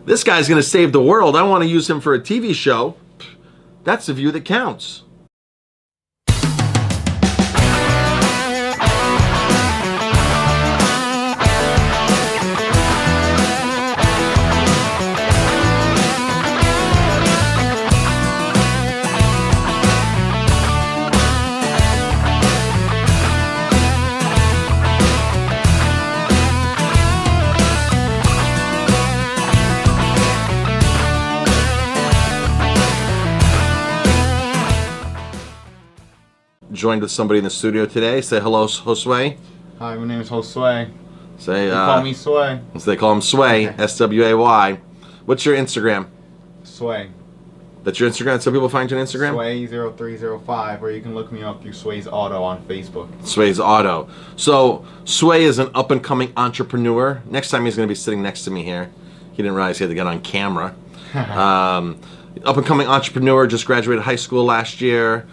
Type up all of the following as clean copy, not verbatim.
This guy's going to save the world. I want to use him for a TV show. That's the view that counts. Joined with somebody in the studio today. Say hello, Josue. Hi, my name is Josue. Say, they call me Sway. They call him Sway, S-W-A-Y. What's your Instagram? Sway. That's your Instagram? So people find you on Instagram? Sway0305, or you can look me up through Sway's Auto on Facebook. Sway's Auto. So, Sway is an up-and-coming entrepreneur. Next time he's going to be sitting next to me here. He didn't realize he had to get on camera. Up-and-coming entrepreneur, just graduated high school last year.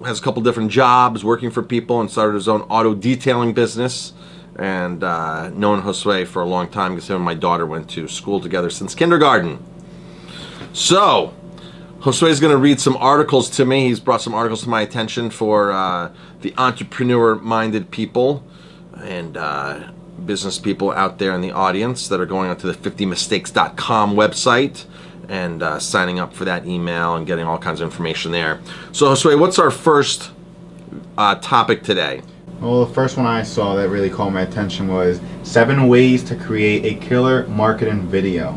Has a couple different jobs, working for people, and started his own auto detailing business. And known Josue for a long time because him and my daughter went to school together since kindergarten. So, Josue is going to read some articles to me. He's brought some articles to my attention for the entrepreneur-minded people and business people out there in the audience that are going onto the 50mistakes.com website and signing up for that email and getting all kinds of information there. So, Josue, what's our first topic today? Well, the first one I saw that really caught my attention was 7 ways to create a killer marketing video.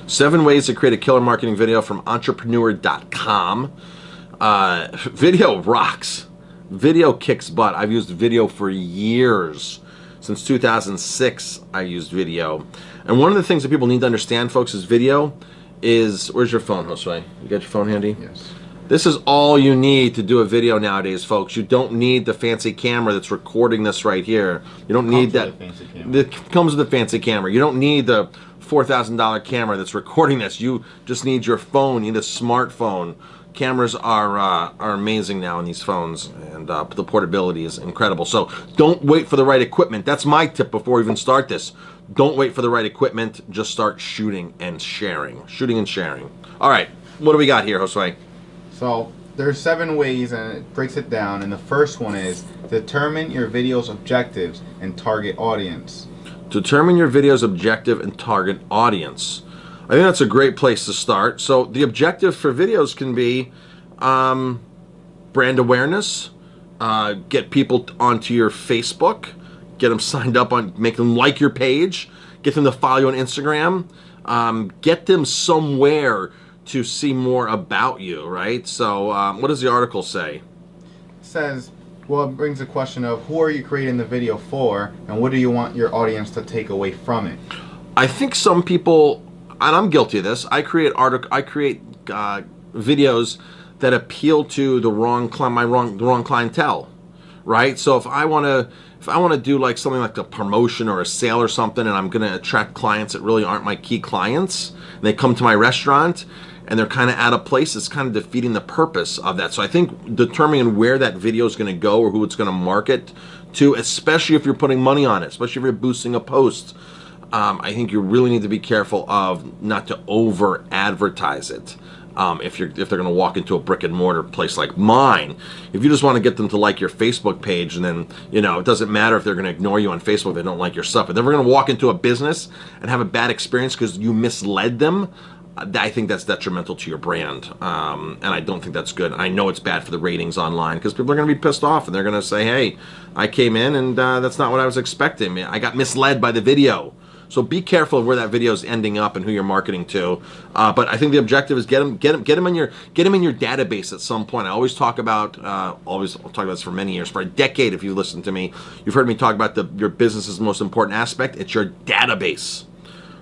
7 ways to create a killer marketing video from entrepreneur.com. Video rocks. Video kicks butt. I've used video for years. Since 2006, I used video. And one of the things that people need to understand, folks, is video is... Where's your phone, Josue? You got your phone handy? Yes. This is all you need to do a video nowadays, folks. You don't need the fancy camera that's recording this right here. You don't need that. It comes with a fancy camera. You don't need the $4,000 camera that's recording this. You just need your phone. You need a smartphone. Cameras are amazing now in these phones, and the portability is incredible. So don't wait for the right equipment. That's my tip before we even start this. Don't wait for the right equipment. Just start shooting and sharing. Shooting and sharing. All right, what do we got here, Josue? So there's 7 ways, and it breaks it down. And the first one is determine your video's objectives and target audience. Determine your video's objective and target audience. I think that's a great place to start. So the objective for videos can be brand awareness, get people onto your Facebook, get them signed up on, make them like your page, get them to follow you on Instagram, get them somewhere to see more about you, right? So what does the article say? It says, well, it brings the question of who are you creating the video for, and what do you want your audience to take away from it? I think some people, and I'm guilty of this, I create videos that appeal to the wrong clientele, right? So if I want to do like something like a promotion or a sale or something, and I'm going to attract clients that really aren't my key clients, and they come to my restaurant and they're kind of out of place, it's kind of defeating the purpose of that. So I think determining where that video is going to go or who it's going to market to, especially if you're putting money on it, especially if you're boosting a post, I think you really need to be careful of not to over advertise it. If they're going to walk into a brick and mortar place like mine, if you just want to get them to like your Facebook page, and then it doesn't matter if they're going to ignore you on Facebook if they don't like your stuff, but they're going to walk into a business and have a bad experience because you misled them. I think that's detrimental to your brand, and I don't think that's good. I know it's bad for the ratings online because people are going to be pissed off and they're going to say, "Hey, I came in and that's not what I was expecting. I got misled by the video." So be careful of where that video is ending up and who you're marketing to. But I think the objective is get them in your database at some point. I always talk about I'll talk about this for many years, for a decade. If you listen to me, you've heard me talk about your business's most important aspect. It's your database,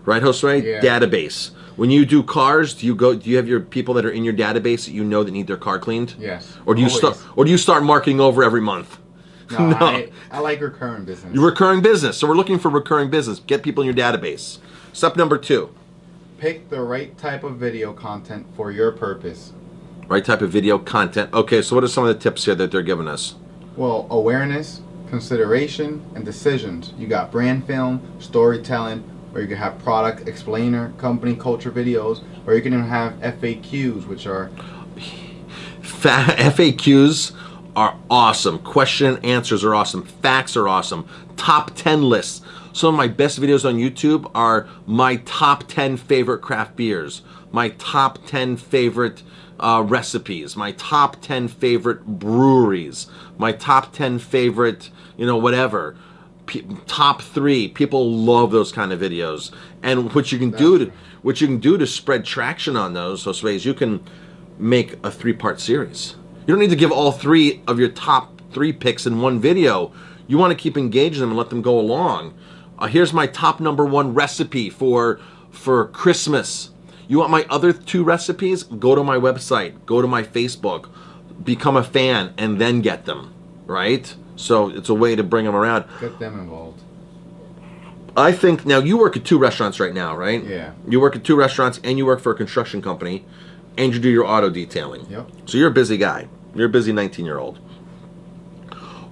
right, Josue? Yeah. Database. When you do cars, do you have your people that are in your database that you know that need their car cleaned? Yes. Or do you start marketing over every month? No. I like recurring business. Recurring business. So we're looking for recurring business. Get people in your database. Step number 2. Pick the right type of video content for your purpose. Right type of video content. Okay, so what are some of the tips here that they're giving us? Well, awareness, consideration, and decisions. You got brand film, storytelling, or you can have product explainer, company culture videos, or you can even have FAQs, which are FAQs are awesome. Question and answers are awesome. Facts are awesome. Top 10 lists. Some of my best videos on YouTube are my top 10 favorite craft beers, my top 10 favorite recipes, my top 10 favorite breweries, my top 10 favorite, whatever. Top 3. People love those kind of videos. And what you can do to spread traction on those ways, you can make a 3-part series. You don't need to give all 3 of your top 3 picks in one video. You want to keep engaging them and let them go along. Here's my top number 1 recipe for Christmas. You want my other 2 recipes? Go to my website, go to my Facebook, become a fan, and then get them, right? So it's a way to bring them around. Get them involved. I think, now you work at 2 restaurants right now, right? Yeah. You work at 2 restaurants and you work for a construction company and you do your auto detailing. Yep. So you're a busy guy. You're a busy 19-year-old.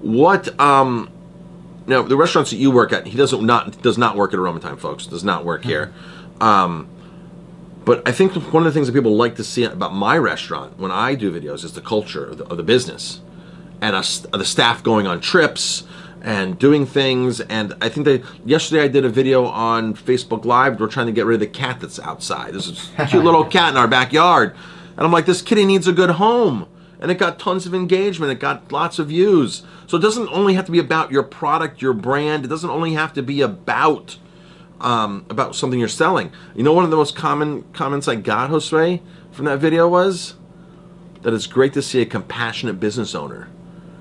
What, now the restaurants that you work at, he does not work at Aroma Time, folks. Does not work here. But I think one of the things that people like to see about my restaurant when I do videos is the culture of the business and the staff going on trips and doing things. And I think yesterday I did a video on Facebook Live. We're trying to get rid of the cat that's outside. This is a cute little cat in our backyard. And I'm like, this kitty needs a good home. And it got tons of engagement. It got lots of views. So it doesn't only have to be about your product, your brand. It doesn't only have to be about something you're selling. You know, one of the most common comments I got, Josue, from that video was that it's great to see a compassionate business owner.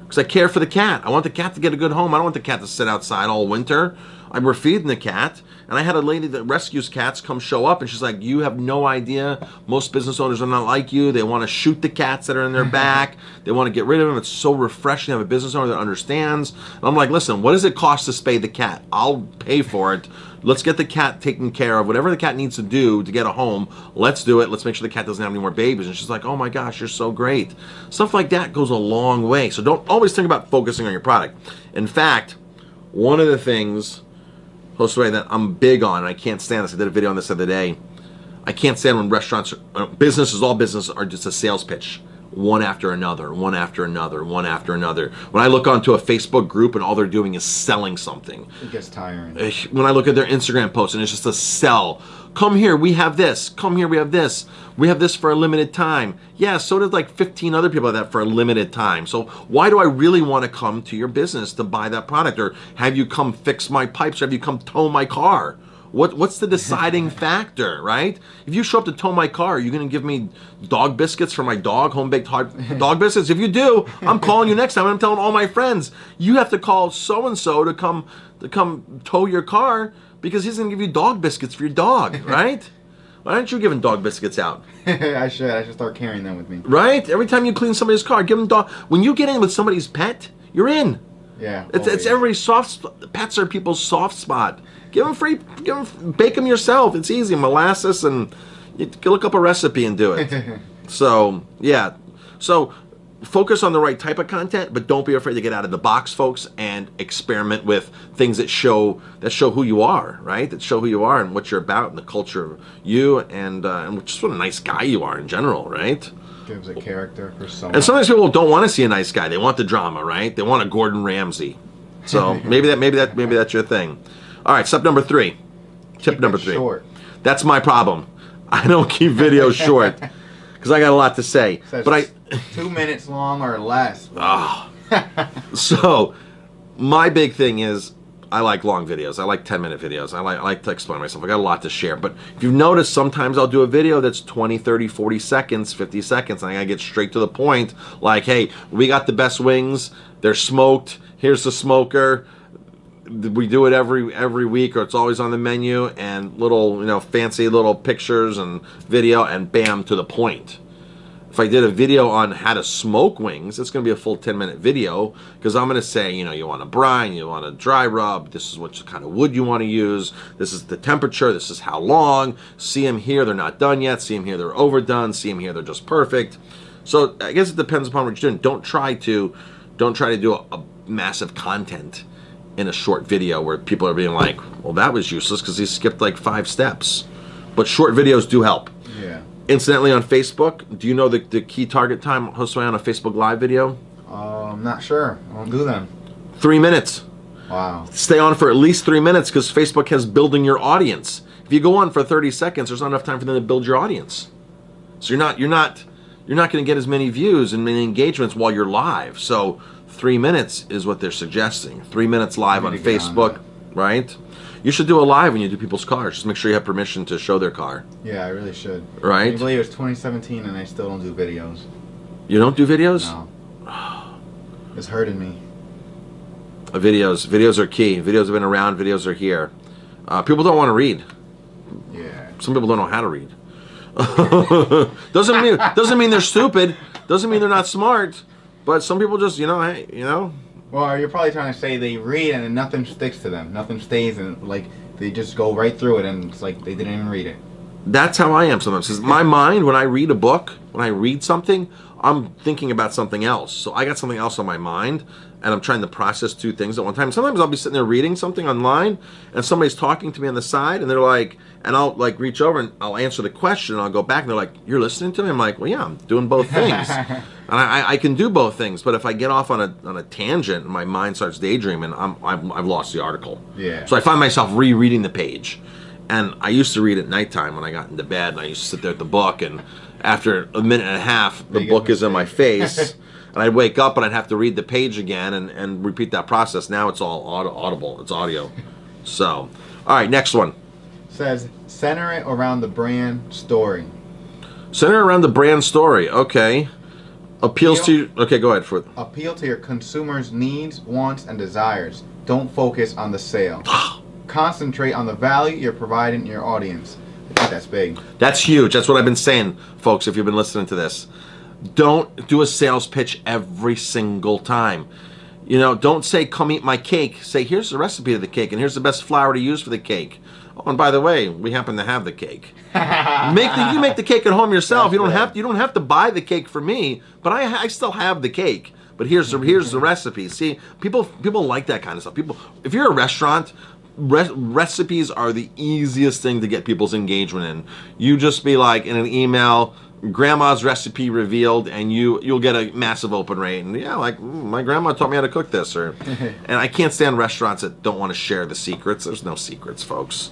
Because I care for the cat. I want the cat to get a good home. I don't want the cat to sit outside all winter. We're feeding the cat. And I had a lady that rescues cats come show up, and she's like, you have no idea. Most business owners are not like you. They want to shoot the cats that are in their back. They want to get rid of them. It's so refreshing to have a business owner that understands. And I'm like, listen, what does it cost to spay the cat? I'll pay for it. Let's get the cat taken care of. Whatever the cat needs to do to get a home, let's do it. Let's make sure the cat doesn't have any more babies. And she's like, oh my gosh, you're so great. Stuff like that goes a long way. So don't always think about focusing on your product. In fact, one of the things, Josue, that I'm big on, and I can't stand this, I did a video on this the other day, I can't stand when restaurants, all businesses are just a sales pitch. One after another, one after another, one after another. When I look onto a Facebook group and all they're doing is selling something. It gets tiring. When I look at their Instagram posts and it's just a sell. Come here, we have this. Come here, we have this. We have this for a limited time. Yeah, so did like 15 other people have that for a limited time. So why do I really want to come to your business to buy that product? Or have you come fix my pipes? Or have you come tow my car? What's the deciding factor, right? If you show up to tow my car, are you going to give me dog biscuits for my dog, home-baked dog biscuits? If you do, I'm calling you next time, and I'm telling all my friends, you have to call so-and-so to come tow your car because he's going to give you dog biscuits for your dog, right? Why aren't you giving dog biscuits out? I should start carrying them with me. Right? Every time you clean somebody's car, give them dog. When you get in with somebody's pet, you're in. Yeah. It's everybody's pets are people's soft spot. Give them free, bake them yourself. It's easy, molasses, and you can look up a recipe and do it. So, yeah. So, focus on the right type of content, but don't be afraid to get out of the box, folks, and experiment with things that show who you are, right? That show who you are and what you're about and the culture of you and just what a nice guy you are in general, right? Gives a character, persona. And sometimes people don't want to see a nice guy. They want the drama, right? They want a Gordon Ramsay. So maybe that's your thing. All right, step number 3. Tip number 3. Short. That's my problem. I don't keep videos short because I got a lot to say. But 2 minutes long or less. So my big thing is I like long videos. I like 10-minute videos. I like to explain myself. I got a lot to share. But if you've noticed, sometimes I'll do a video that's 20, 30, 40 seconds, 50 seconds, and I gotta get straight to the point. Like, hey, we got the best wings. They're smoked. Here's the smoker. We do it every week, or it's always on the menu, and little, fancy little pictures and video, and bam, to the point. If I did a video on how to smoke wings, it's going to be a full 10-minute video, because I'm going to say, you want a brine, you want a dry rub, this is what kind of wood you want to use, this is the temperature, this is how long, see them here, they're not done yet, see them here, they're overdone, see them here, they're just perfect. So I guess it depends upon what you're doing. Don't try to do a massive content in a short video where people are being like, well, that was useless because he skipped like 5 steps. But short videos do help. Yeah. Incidentally, on Facebook, do you know the key target time host on a Facebook Live video? I'm not sure. I won't do them. 3 minutes. Wow. Stay on for at least 3 minutes because Facebook has building your audience. If you go on for 30 seconds, there's not enough time for them to build your audience. So you're not going to get as many views and many engagements while you're live. So 3 minutes is what they're suggesting. 3 minutes live on Facebook, right? You should do a live when you do people's cars. Just make sure you have permission to show their car. Yeah, I really should. Right? I believe it's 2017 and I still don't do videos. You don't do videos? No. It's hurting me. Videos are key. Videos have been around. Videos are here. People don't want to read. Yeah. Some people don't know how to read. doesn't mean they're stupid. Doesn't mean they're not smart. But some people just, hey, Well, you're probably trying to say they read and then nothing sticks to them. Nothing stays, and like they just go right through it, and it's like they didn't even read it. That's how I am sometimes. 'Cause my mind, when I read a book, when I read something, I'm thinking about something else. So I got something else on my mind, and I'm trying to process 2 things at one time. Sometimes I'll be sitting there reading something online, and somebody's talking to me on the side, and they're like, and I'll like reach over and I'll answer the question, and I'll go back, and they're like, "You're listening to me?" I'm like, "Well, yeah, I'm doing both things." And I can do both things, but if I get off on a tangent and my mind starts daydreaming, I've lost the article. Yeah. So I find myself rereading the page. And I used to read at nighttime when I got into bed, and I used to sit there at the book, and after a minute and a half, the book is in my face, and I'd wake up and I'd have to read the page again and repeat that process. Now it's all audible. It's audio. So, all right, next one. Says, center it around the brand story. Center around the brand story. Okay. Appeal to go ahead. Appeal to your consumers' needs, wants, and desires. Don't focus on the sale. Concentrate on the value you're providing your audience. I think that's big. That's huge. That's what I've been saying, folks, if you've been listening to this. Don't do a sales pitch every single time. Don't say, come eat my cake. Say, here's the recipe of the cake, and here's the best flour to use for the cake. Oh, and by the way, we happen to have the cake. You make the cake at home yourself. You don't have to buy the cake for me, but I still have the cake. But here's the recipe. See, people like that kind of stuff. If you're a restaurant, recipes are the easiest thing to get people's engagement in. You just be like in an email, grandma's recipe revealed, and you'll get a massive open rate. And yeah, like my grandma taught me how to cook this, and I can't stand restaurants that don't want to share the secrets. There's no secrets, folks.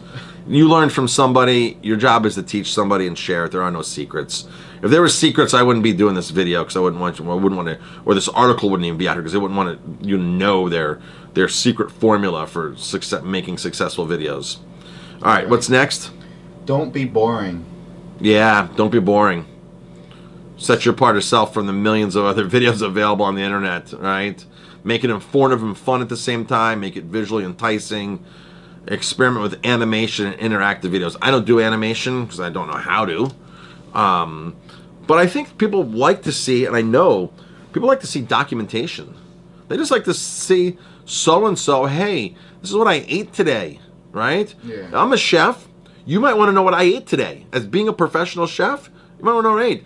You learn from somebody. Your job is to teach somebody and share it. There are no secrets. If there were secrets, I wouldn't be doing this video because I wouldn't want to, or this article wouldn't even be out here because they wouldn't want you to know their secret formula for making successful videos. All right, what's next? Don't be boring. Yeah, don't be boring. Set your part of self from the millions of other videos available on the internet, right? Make it informative and fun at the same time. Make it visually enticing. Experiment with animation and interactive videos. I don't do animation because I don't know how to. But I think people like to see, and I know people like to see documentation. They just like to see so-and-so, hey, this is what I ate today, right? Yeah. I'm a chef. You might want to know what I ate today. As being a professional chef, you might want to know what I ate.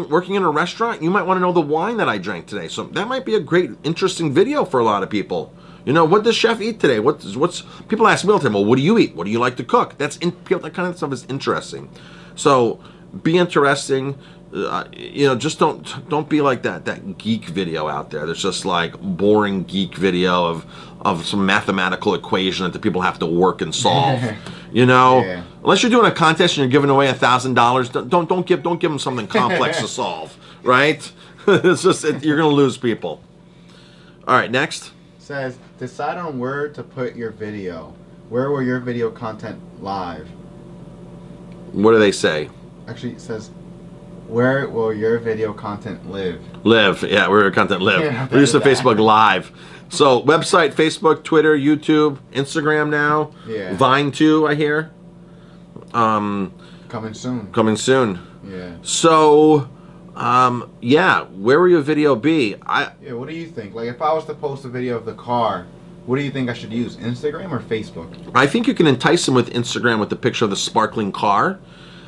Working in a restaurant, you might want to know the wine that I drank today. So that might be a great, interesting video for a lot of people. What does chef eat today? What's people ask me all the time, well, what do you eat? What do you like to cook? That kind of stuff is interesting. So be interesting. Just don't be like that geek video out there. There's just like boring geek video of some mathematical equation that the people have to work and solve. Yeah. Unless you're doing a contest and you're giving away $1,000, don't give them something complex to solve, right? You're gonna lose people. All right, next. Says, decide on where to put your video. Where will your video content live? What do they say? Actually, it says, where will your video content live? Live, yeah, where your content live. Yeah, We're used to Facebook Live. So website, Facebook, Twitter, YouTube, Instagram now. Yeah. Vine too, I hear. Coming soon. Coming soon. Yeah. So, where will your video be? Yeah, what do you think? Like, if I was to post a video of the car, what do you think I should use? Instagram or Facebook? I think you can entice them with Instagram with the picture of the sparkling car.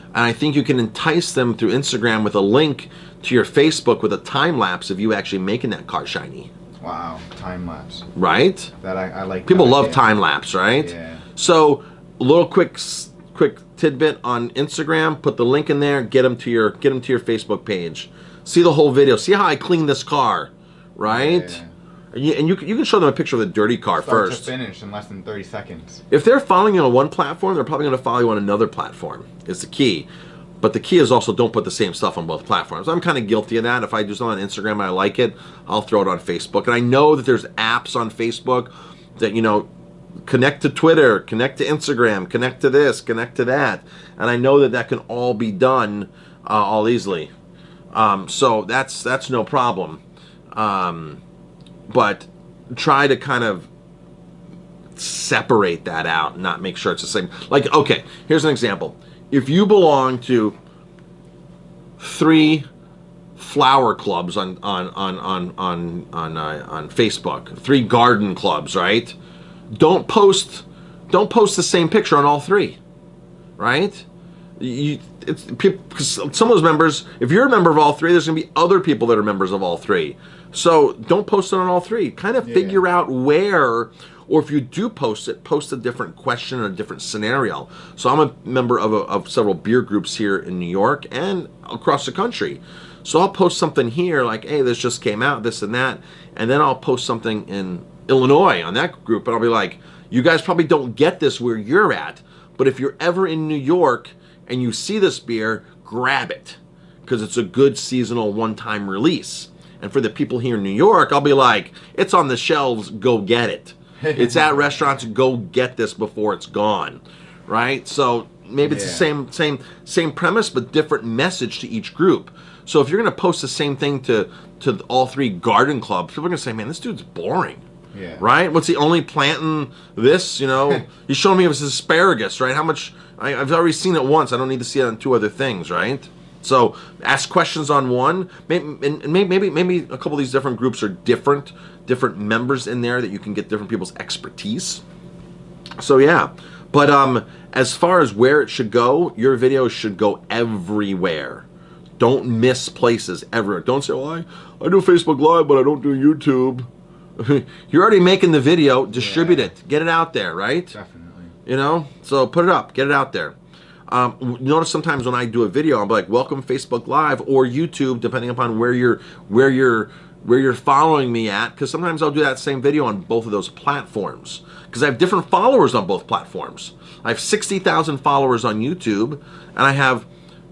And I think you can entice them through Instagram with a link to your Facebook with a time lapse of you actually making that car shiny. Wow, time lapse. Right? That I like. People that love idea. time lapse, right? Yeah. So, a little quick tidbit on Instagram. Put the link in there. Get them to your Facebook page. See the whole video. See how I clean this car, right? Yeah. And you can show them a picture of the dirty car Start first. to finish in less than 30 seconds. If they're following you on one platform, they're probably going to follow you on another platform. Is the key. But the key is also don't put the same stuff on both platforms. I'm kind of guilty of that. If I do something on Instagram and I like it, I'll throw it on Facebook. And I know that there's apps on Facebook that, connect to Twitter, connect to Instagram, connect to this, connect to that. And I know that can all be done all easily. So that's no problem. But try to kind of separate that out and not make sure it's the same. Like, okay, here's an example. If you belong to 3 flower clubs on Facebook, 3 garden clubs, right? Don't post the same picture on all 3, right? Because some of those members, if you're a member of all 3, there's going to be other people that are members of all 3. So don't post it on all 3. Kind of figure out where. Or if you do post it, post a different question or a different scenario. So I'm a member of several beer groups here in New York and across the country. So I'll post something here like, hey, this just came out, this and that. And then I'll post something in Illinois on that group. And I'll be like, you guys probably don't get this where you're at. But if you're ever in New York and you see this beer, grab it. Because it's a good seasonal one-time release. And for the people here in New York, I'll be like, it's on the shelves, go get it. It's at restaurants. Go get this before it's gone, right? So maybe it's the same premise, but different message to each group. So if you're going to post the same thing to all 3 garden clubs, people are going to say, "Man, this dude's boring." Yeah. Right? What's he only planting this? He's showing me it was asparagus, right? How much? I've already seen it once. I don't need to see it on 2 other things, right? So ask questions on one. Maybe a couple of these different groups are different members in there that you can get different people's expertise. So yeah, but as far as where it should go, your videos should go everywhere. Don't miss places ever. Don't say, "Well, I do Facebook Live, but I don't do YouTube." You're already making the video. Distribute it. Get it out there, right? Definitely. So put it up. Get it out there. Notice sometimes when I do a video, I'm like, "Welcome Facebook Live" or YouTube, depending upon where you're following me at, because sometimes I'll do that same video on both of those platforms because I have different followers on both platforms. I have 60,000 followers on YouTube and I have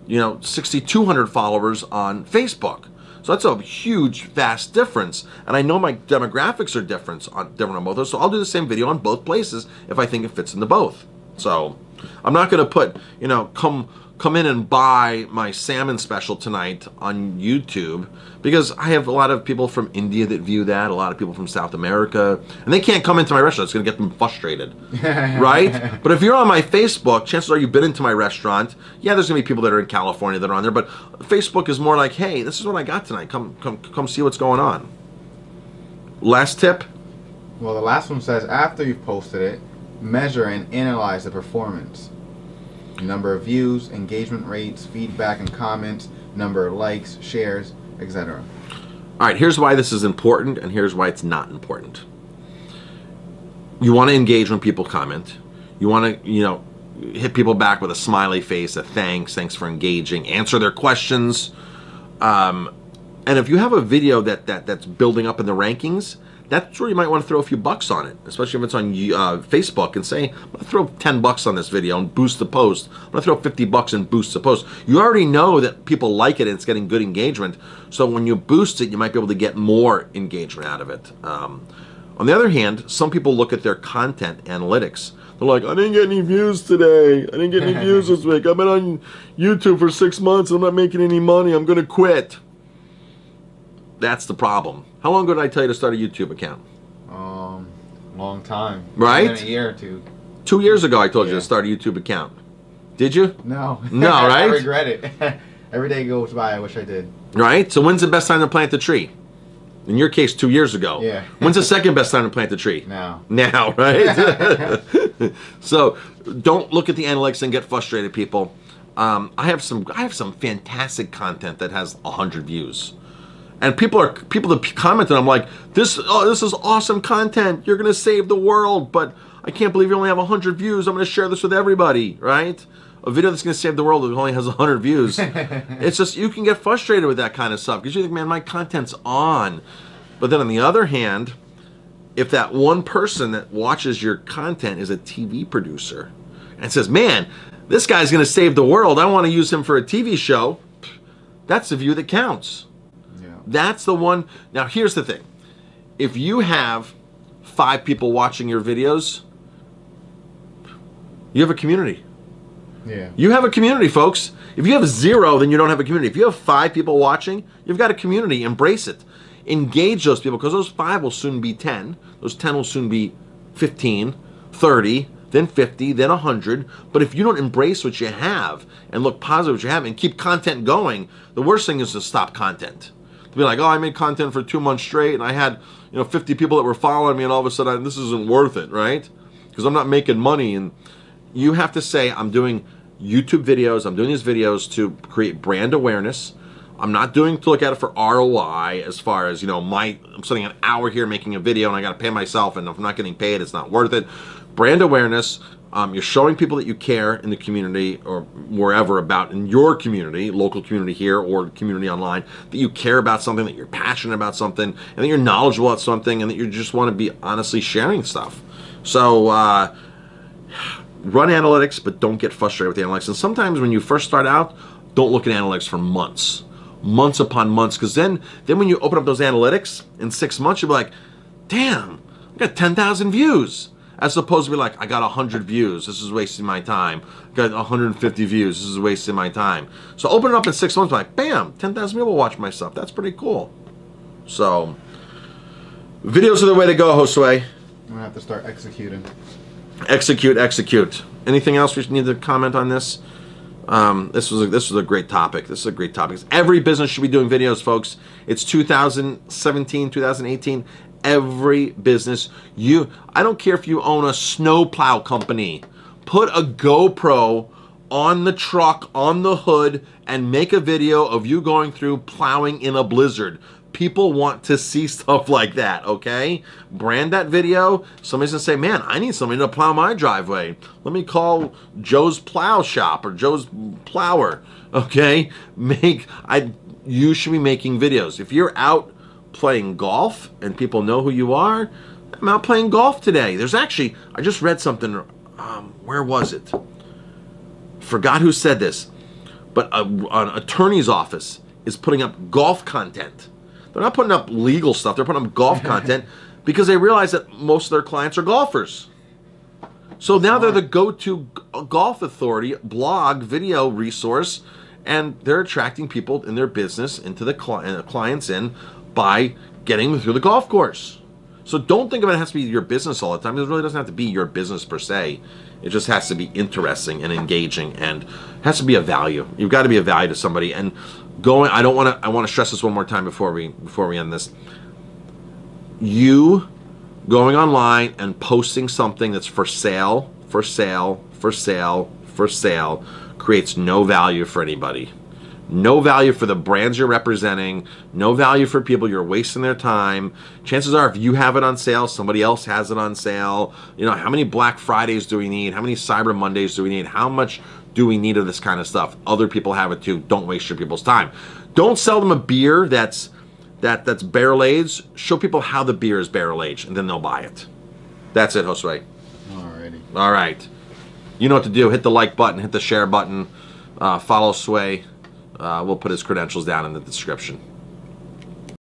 6,200 followers on Facebook. So that's a huge, vast difference. And I know my demographics are different on both those, so I'll do the same video on both places if I think it fits into both. So I'm not going to put, come in and buy my salmon special tonight on YouTube, because I have a lot of people from India that view that, a lot of people from South America, and they can't come into my restaurant. It's going to get them frustrated, right? But if you're on my Facebook, chances are you've been into my restaurant. Yeah, there's going to be people that are in California that are on there, but Facebook is more like, hey, this is what I got tonight. Come see what's going on. Last tip? Well, the last one says, after you've posted it, measure and analyze the performance. Number of views, engagement rates, feedback and comments, number of likes, shares, etc. All right, here's why this is important and here's why it's not important. You want to engage when people comment. You want to, hit people back with a smiley face, a thanks for engaging, answer their questions. And if you have a video that's building up in the rankings, that's where you might want to throw a few bucks on it, especially if it's on Facebook, and say, I'm going to throw $10 on this video and boost the post. I'm going to throw $50 and boost the post. You already know that people like it and it's getting good engagement. So when you boost it, you might be able to get more engagement out of it. On the other hand, some people look at their content analytics. They're like, I didn't get any views today. I didn't get any views this week. I've been on YouTube for 6 months and I'm not making any money. I'm going to quit. That's the problem. How long ago did I tell you to start a YouTube account? Long time. Right? Been a year or two. 2 years ago I told you to start a YouTube account. Did you? No. No, right? I regret it. Every day goes by, I wish I did. Right? So when's the best time to plant the tree? In your case, 2 years ago. Yeah. When's the second best time to plant the tree? Now. Now, right? So don't look at the analytics and get frustrated, people. I have some fantastic content that has 100 views. And people that commented, I'm like, this is awesome content. You're gonna save the world, but I can't believe you only have 100 views. I'm gonna share this with everybody, right? A video that's gonna save the world that only has 100 views. It's just, you can get frustrated with that kind of stuff because you think, man, my content's on. But then on the other hand, if that one person that watches your content is a TV producer and says, man, this guy's gonna save the world, I want to use him for a TV show, that's the view that counts. That's the one. Now, here's the thing. If you have 5 people watching your videos, you have a community. Yeah. You have a community, folks. If you have 0, then you don't have a community. If you have 5 people watching, you've got a community. Embrace it. Engage those people, because those 5 will soon be 10. Those 10 will soon be 15, 30, then 50, then 100. But if you don't embrace what you have and look positive what you have and keep content going, the worst thing is to stop content. Be like, oh, I made content for 2 months straight, and I had 50 people that were following me, and all of a sudden this isn't worth it, right? Because I'm not making money. And you have to say, I'm doing YouTube videos. I'm doing these videos to create brand awareness. I'm not doing to look at it for ROI as far as I'm spending an hour here making a video, and I got to pay myself, and if I'm not getting paid, it's not worth it. Brand awareness. You're showing people that you care in the community or wherever about in your community, local community here or community online, that you care about something, that you're passionate about something, and that you're knowledgeable about something, and that you just want to be honestly sharing stuff. So run analytics, but don't get frustrated with the analytics. And sometimes when you first start out, don't look at analytics for months upon months, because then when you open up those analytics in 6 months, you'll be like, damn, I got 10,000 views. As opposed to be like, I got 100 views, this is wasting my time. Got 150 views, this is wasting my time. So open it up in 6 months, like, bam, 10,000 people watch my stuff. That's pretty cool. So, videos are the way to go, Josue. I'm gonna have to start executing. Execute. Anything else we need to comment on this? This was a great topic. This is a great topic. Every business should be doing videos, folks. It's 2017, 2018. Every business, I don't care if you own a snowplow company, put a GoPro on the truck, on the hood, and make a video of you going through plowing in a blizzard. People want to see stuff like that, okay? Brand that video. Somebody's gonna say, man, I need somebody to plow my driveway. Let me call Joe's Plow Shop or Joe's Plower, okay? You should be making videos. If you're out playing golf and people know who you are, I'm out playing golf today. There's actually, I just read something, where was it? Forgot who said this, but an attorney's office is putting up golf content. They're not putting up legal stuff, they're putting up golf content because they realize that most of their clients are golfers. So now they're the go-to golf authority, blog, video resource, and they're attracting people in their business into the clients in by getting them through the golf course. So don't think of it has to be your business all the time. It really doesn't have to be your business per se. It just has to be interesting and engaging, and has to be a value. You've got to be a value to somebody. And I want to stress this one more time before we end this. You going online and posting something that's for sale creates no value for anybody. No value for the brands you're representing. No value for people. You're wasting their time. Chances are, if you have it on sale, somebody else has it on sale. How many Black Fridays do we need? How many Cyber Mondays do we need? How much do we need of this kind of stuff? Other people have it too. Don't waste your people's time. Don't sell them a beer that's barrel aged. Show people how the beer is barrel aged, and then they'll buy it. That's it, Josue. Alrighty. All right. You know what to do. Hit the like button. Hit the share button. Follow Sway. We'll put his credentials down in the description.